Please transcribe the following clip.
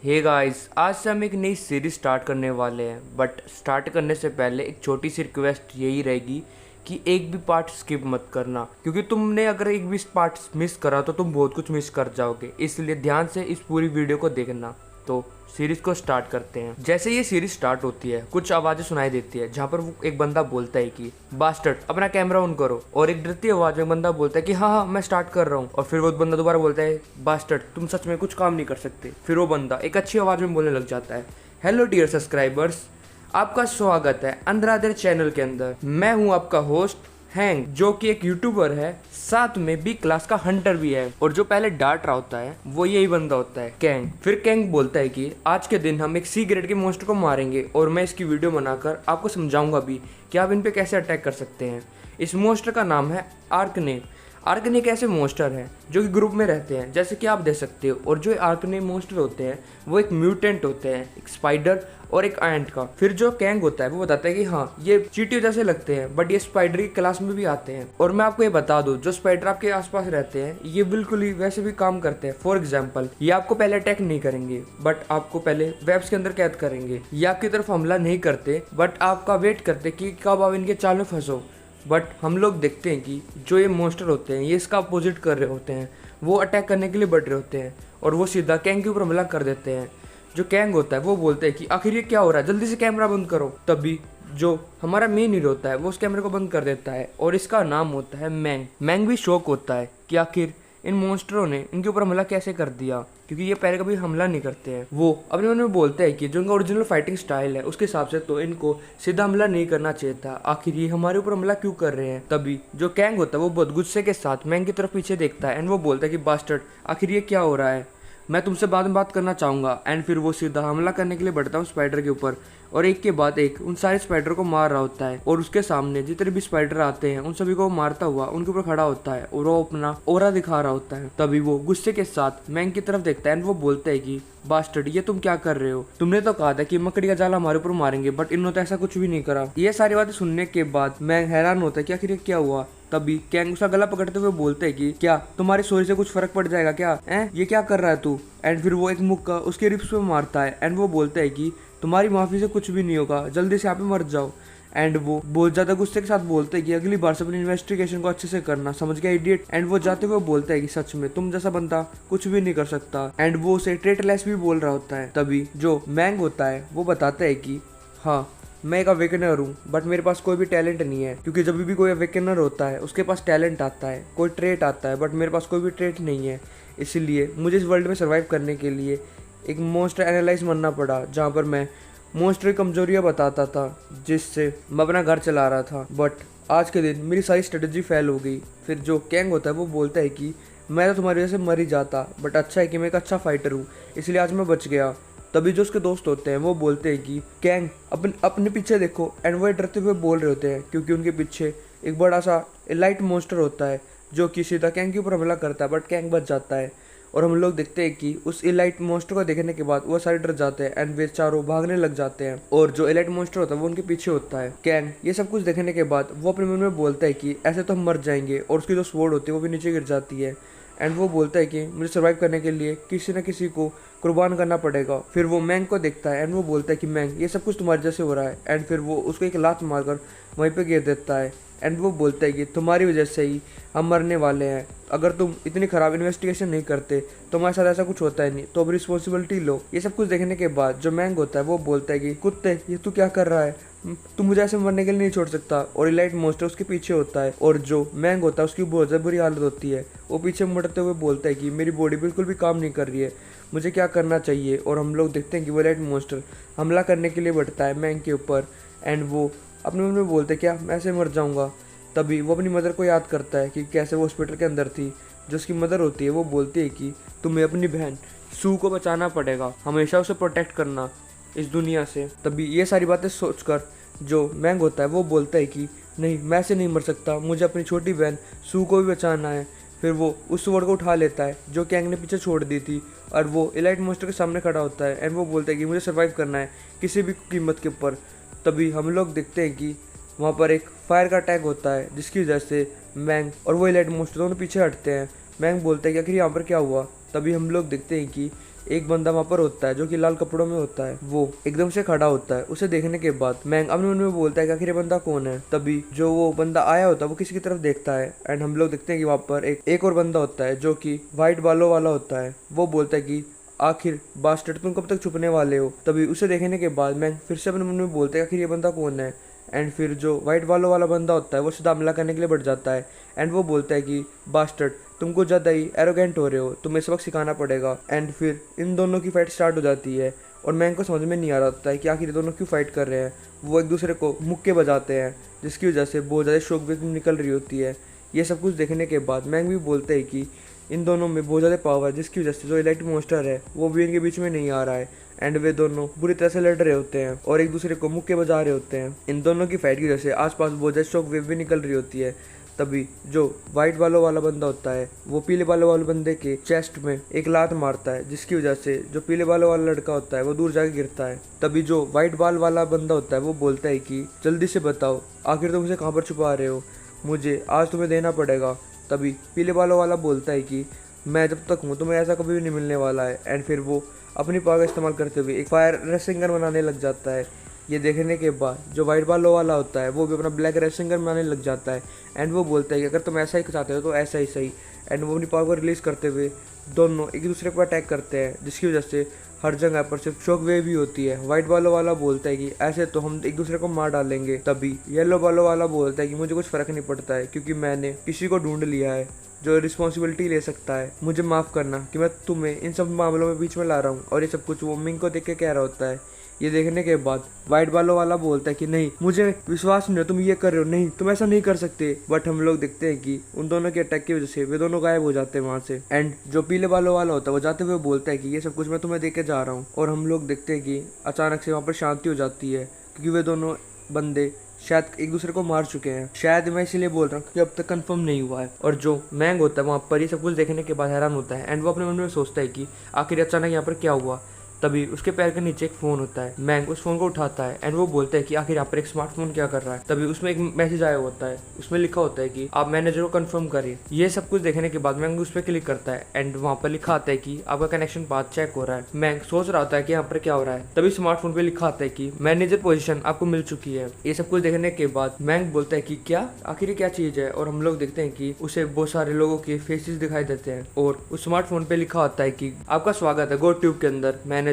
Hey guys, आज से हम एक नई सीरीज स्टार्ट करने वाले हैं। बट स्टार्ट करने से पहले एक छोटी सी रिक्वेस्ट यही रहेगी कि एक भी पार्ट स्किप मत करना, क्योंकि तुमने अगर एक भी पार्ट मिस करा तो तुम बहुत कुछ मिस कर जाओगे। इसलिए ध्यान से इस पूरी वीडियो को देखना। तो सीरीज को स्टार्ट करते हैं। जैसे ये सीरीज स्टार्ट होती है कुछ आवाजें सुनाई देती है, जहाँ पर वो एक बंदा बोलता है कि बास्टर्ड अपना कैमरा ऑन करो, और एक डरती आवाज में बंदा बोलता है कि हाँ हाँ मैं स्टार्ट कर रहा हूँ। और फिर वो बंदा दोबारा बोलता है बास्टर्ड तुम सच में कुछ काम नहीं कर सकते। फिर वो बंदा एक अच्छी आवाज में बोलने लग जाता है, हेलो डियर सब्सक्राइबर्स, आपका स्वागत है अंधराधर चैनल के अंदर। मैं हूँ आपका होस्ट हैंग, जो कि एक यूट्यूबर है, साथ में बी क्लास का हंटर भी है। और जो पहले डांट रहा होता है वो यही बंदा होता है, कैंग। फिर कैंग बोलता है कि आज के दिन हम एक सी ग्रेड के मॉन्स्टर को मारेंगे और मैं इसकी वीडियो बनाकर आपको समझाऊंगा भी कि आप इन पे कैसे अटैक कर सकते हैं। इस मॉन्स्टर का नाम है आर्कने। आर्कने एक ऐसे मॉन्स्टर हैं जो कि ग्रुप में रहते हैं, जैसे कि आप देख सकते हो। और जो आर्कने मॉन्स्टर होते हैं वो एक म्यूटेंट होते हैं, एक स्पाइडर और एक एंट का। फिर जो कैंग होता है वो बताता है कि हाँ ये चींटियों जैसे लगते हैं, बट ये स्पाइडर की क्लास में भी आते हैं। और मैं आपको ये बता दूं, जो स्पाइडर आपके आसपास रहते हैं ये बिल्कुल ही वैसे भी काम करते हैं। फॉर एग्जाम्पल, ये आपको पहले अटैक नहीं करेंगे, बट आपको पहले वेब्स के अंदर कैद करेंगे। ये आपकी तरफ हमला नहीं करते, बट आपका वेट करते कि कब आप इनके चाल में फंसो। बट हम लोग देखते हैं कि जो ये मॉन्स्टर होते हैं ये इसका अपोजिट कर रहे होते हैं। वो अटैक करने के लिए बढ़ रहे होते हैं और वो सीधा कैंग के ऊपर हमला कर देते हैं। जो कैंग होता है वो बोलते हैं कि आखिर ये क्या हो रहा है, जल्दी से कैमरा बंद करो। तभी जो हमारा मेन हीरो होता है वो उस कैमरे को बंद कर देता है और इसका नाम होता है मैंग। मैंग भी शौक होता है कि आखिर इन मॉन्स्टरों ने इनके ऊपर हमला कैसे कर दिया, क्योंकि ये पहले कभी हमला नहीं करते हैं। वो अपने मन में बोलते हैं कि जो इनका ओरिजिनल फाइटिंग स्टाइल है उसके हिसाब से तो इनको सीधा हमला नहीं करना चाहिए था, आखिर ये हमारे ऊपर हमला क्यों कर रहे हैं। तभी जो कैंग होता है वो बहुत गुस्से के साथ मैंग की तरफ पीछे देखता है एंड वो बोलता है कि बास्टर्ड आखिर ये क्या हो रहा है, मैं तुमसे बाद में बात करना चाहूँगा। एंड फिर वो सीधा हमला करने के लिए बढ़ता हूँ स्पाइडर के ऊपर, और एक के बाद एक उन सारे स्पाइडर को मार रहा होता है। और उसके सामने जितने भी स्पाइडर आते हैं उन सभी को मारता हुआ उनके ऊपर खड़ा होता है और वो अपना ओरा दिखा रहा होता है। तभी वो गुस्से के साथ मैंग की तरफ देखता है एंड वो बोलता है कि बास्टर्ड ये तुम क्या कर रहे हो, तुमने तो कहा था कि मकड़ी का जाल हमारे ऊपर मारेंगे, बट इन्होंने तो ऐसा कुछ भी नहीं करा। ये सारी बातें सुनने के बाद मैं हैरान होता है कि आखिर ये क्या हुआ। तभी कैंग उसका गला पकड़ते हुए बोलते हैं कि क्या तुम्हारी सॉरी से कुछ फर्क पड़ जाएगा क्या, ये क्या कर रहा है तू। एंड फिर वो एक मुक्का उसके रिप्स पे मारता है एंड वो बोलता है कि तुम्हारी माफी से कुछ भी नहीं होगा, जल्दी से यहाँ पे मर जाओ। एंड वो बहुत ज्यादा गुस्से के साथ बोलते हैं कि अगली बार से अपनी इन्वेस्टिगेशन को अच्छे से करना, समझ गया इडियट। एंड वो जाते हुए बोलता है कि सच में तुम जैसा बंदा कुछ भी नहीं कर सकता। एंड वो उसे ट्रेटलेस भी बोल रहा होता है। तभी जो मैंग होता है वो बताता है कि हाँ मैं एक अवेकनर हूँ, बट मेरे पास कोई भी टैलेंट नहीं है, क्योंकि जब भी कोई अवेकनर होता है उसके पास टैलेंट आता है, कोई ट्रेट आता है, बट मेरे पास कोई भी ट्रेट नहीं है। इसीलिए मुझे इस वर्ल्ड में सर्वाइव करने के लिए एक मॉन्स्टर एनालाइज बनना पड़ा, जहाँ पर मैं मॉन्स्टर की कमजोरियाँ बताता था जिससे मैं अपना घर चला रहा था। बट आज के दिन मेरी सारी स्ट्रेटजी फेल हो गई। फिर जो कैंग होता है वो बोलता है कि मैं तो तुम्हारी वजह से मर ही जाता, बट अच्छा है कि मैं एक अच्छा फाइटर हूँ, इसलिए आज मैं बच गया। तभी जो उसके दोस्त होते हैं वो बोलते हैं कि कैंग अपने पीछे देखो। एंड वो डरते हुए बोल रहे होते हैं क्योंकि उनके पीछे एक बड़ा सा एलाइट मॉन्स्टर होता है जो कि सीधा कैंग के ऊपर हमला करता है, बट कैंग बच जाता है। और हम लोग देखते हैं कि उस एलाइट मॉन्स्टर को देखने के बाद वो सारे डर जाते हैं एंड वे चारों भागने लग जाते हैं। और जो एलाइट मॉन्स्टर होता है वो उनके पीछे होता है। कैंग ये सब कुछ देखने के बाद वो अपने मन में बोलता है कि ऐसे तो हम मर जाएंगे, और उसकी जो स्वॉर्ड होती है वो भी नीचे गिर जाती है। एंड वो बोलता है कि मुझे सर्वाइव करने के लिए किसी न किसी को कुर्बान करना पड़ेगा। फिर वो मैंग को देखता है एंड वो बोलता है कि मैंग ये सब कुछ तुम्हारी वजह से हो रहा है। एंड फिर वो उसको एक लात मारकर वहीं पे गिर देता है। एंड वो बोलता है कि तुम्हारी वजह से ही हम मरने वाले हैं, अगर तुम इतनी खराब इन्वेस्टिगेशन नहीं करते तो हमारे साथ ऐसा कुछ होता ही नहीं, तो अब रिस्पॉन्सिबिलिटी लो। ये सब कुछ देखने के बाद जो मैंग होता है वो बोलता है कि कुत्ते ये तू क्या कर रहा है, तू मुझे ऐसे मरने के लिए नहीं छोड़ सकता। और इलाइट मॉन्स्टर उसके पीछे होता है और जो मैंग होता है उसकी बहुत ज़्यादा बुरी हालत होती है। वो पीछे मुड़ते हुए बोलता है कि मेरी बॉडी बिल्कुल भी काम नहीं कर रही है, मुझे क्या करना चाहिए। और हम लोग देखते हैं कि वो इलाइट मॉन्स्टर हमला करने के लिए बढ़ता है मैंग के ऊपर। एंड वो अपने मन में बोलते क्या मैं ऐसे मर जाऊँगा। तभी वो अपनी मदर को याद करता है कि कैसे वो हॉस्पिटल के अंदर थी। जो उसकी मदर होती है वो बोलती है कि तुम्हें अपनी बहन सू को बचाना पड़ेगा, हमेशा उसे प्रोटेक्ट करना इस दुनिया से। तभी ये सारी बातें सोचकर जो मैंग होता है वो बोलता है कि नहीं मैं ऐसे नहीं मर सकता, मुझे अपनी छोटी बहन सू को भी बचाना है। फिर वो उस स्वॉर्ड को उठा लेता है जो कैंग ने पीछे छोड़ दी थी, और वो एलाइट मॉन्स्टर के सामने खड़ा होता है। एंड वो बोलता है कि मुझे सर्वाइव करना है किसी भी कीमत के ऊपर। तभी हम लोग देखते हैं कि वहाँ पर एक फायर का अटैक होता है, जिसकी वजह से मैंग और वो एलाइट मॉन्स्टर दोनों पीछे हटते हैं। मैंग बोलता है कि आखिर यहाँ पर क्या हुआ। तभी हम लोग देखते हैं कि एक बंदा वहाँ पर होता है जो कि लाल कपड़ों में होता है, वो एकदम से खड़ा होता है। उसे देखने के बाद मैंग अपने मन में बोलता है कि आखिर ये बंदा कौन है। तभी जो वो बंदा आया होता है वो किसी की तरफ देखता है एंड हम लोग देखते हैं कि वहाँ पर एक और बंदा होता है जो कि व्हाइट बालों वाला होता है। वो बोलता है कि आखिर बास्टर्ड तुम कब तक छुपने वाले हो। तभी उसे देखने के बाद मैं फिर से अपने मन में बोलते हैं आखिर ये बंदा कौन है। एंड फिर जो वाइट बालों वाला बंदा होता है वो सीधा हमला करने के लिए बढ़ जाता है एंड वो बोलता है कि बास्टर्ड तुम कुछ ज़्यादा ही एरोगेंट हो रहे हो, तुम्हें सबक सिखाना पड़ेगा। एंड फिर इन दोनों की फाइट स्टार्ट हो जाती है और मैंग को समझ में नहीं आ रहा होता है कि आखिर ये दोनों क्यों फाइट कर रहे हैं। वो एक दूसरे को मुक्के बजाते हैं जिसकी वजह से बहुत ज़्यादा शोक भी निकल रही होती है। ये सब कुछ देखने के बाद मैंग भी बोलते हैं कि इन दोनों में बहुत ज़्यादा पावर है जिसकी वजह से जो इलेक्ट्रिक मॉन्स्टर है वो भी इनके बीच में नहीं आ रहा है एंड वे दोनों बुरी तरह से लड़ रहे होते हैं और एक दूसरे को मुक्के बजा रहे होते हैं। इन दोनों की फाइट की वजह से आसपास बहुत ज़्यादा शॉक वेव भी निकल रही होती है। तभी जो वाइट बालों वाला बंदा होता है वो पीले बालों वाले बंदे के चेस्ट में एक लात मारता है जिसकी वजह से जो पीले बालों वाला लड़का होता है वो दूर जाके गिरता है। तभी जो वाइट बाल वाला बंदा होता है वो बोलता है कि जल्दी से बताओ आखिर तुम मुझे कहाँ पर छुपा रहे हो, मुझे आज तुम्हें देना पड़ेगा। तभी पीले बालों वाला बोलता है कि मैं जब तक हूँ तुम्हें ऐसा कभी भी नहीं मिलने वाला है। एंड फिर वो अपनी पावर का इस्तेमाल करते हुए एक फायर रेसिंग गन बनाने लग जाता है। ये देखने के बाद जो वाइट बालों वाला होता है वो भी अपना ब्लैक रेसिंग गन बनाने लग जाता है एंड वो बोलता है कि अगर तुम ऐसा ही चाहते हो तो ऐसा ही सही। एंड वो अपनी पावर को रिलीज करते हुए दोनों एक दूसरे को अटैक करते हैं जिसकी वजह से हर जगह पर सिर्फ शॉक वेव भी होती है। व्हाइट बालों वाला बोलता है कि ऐसे तो हम एक दूसरे को मार डालेंगे। तभी येलो बालों वाला बोलता है कि मुझे कुछ फर्क नहीं पड़ता है क्योंकि मैंने किसी को ढूंढ लिया है जो रिस्पॉन्सिबिलिटी ले सकता है। मुझे माफ़ करना कि मैं तुम्हें इन सब मामलों में बीच में ला रहा हूँ। और ये सब कुछ वो मिंग को देख के कह रहा होता है। ये देखने के बाद वाइट बालों वाला बोलता है कि नहीं मुझे विश्वास नहीं है तुम ये कर रहे हो, नहीं तुम ऐसा नहीं कर सकते। बट हम लोग देखते हैं कि उन दोनों के अटैक की वजह से वे दोनों गायब हो जाते हैं वहाँ से। एंड जो पीले बालों वाला होता है वो जाते हुए बोलता है कि ये सब कुछ मैं तुम्हें दे के जा रहा हूँ। और हम लोग देखते हैं कि अचानक से वहाँ पर शांति हो जाती है क्योंकि वे दोनों बंदे शायद एक दूसरे को मार चुके हैं। शायद मैं इसीलिए बोल रहा हूँ क्योंकि अब तक कंफर्म नहीं हुआ है। और जो मैंग होता है वहाँ पर ये सब कुछ देखने के बाद हैरान होता है एंड वो अपने मन में सोचता है कि आखिर अचानक यहाँ पर क्या हुआ। तभी उसके पैर के नीचे एक फ़ोन होता है। मैंग उस फ़ोन को उठाता है एंड वो बोलता है कि आखिर यहाँ पर एक स्मार्टफोन क्या कर रहा है। तभी उसमें एक मैसेज आया होता है, उसमें लिखा होता है कि आप मैनेजर को कंफर्म करिए। ये सब कुछ देखने के बाद मैंग उस पर क्लिक करता है एंड वहाँ पर लिखा आता है कि आपका कनेक्शन पाथ चेक हो रहा है। मैंग सोच रहा होता है कि यहाँ पर क्या हो रहा है। तभी स्मार्टफोन पे लिखा आता है कि मैनेजर पोजीशन आपको मिल चुकी है। ये सब कुछ देखने के बाद मैंग बोलता है कि क्या आखिर क्या चीज़ है। और हम लोग देखते हैं कि उसे बहुत सारे लोगों के फेसेस दिखाई देते हैं और उस स्मार्टफोन पे लिखा होता है कि आपका स्वागत है गो ट्यूब के अंदर मैनेजर।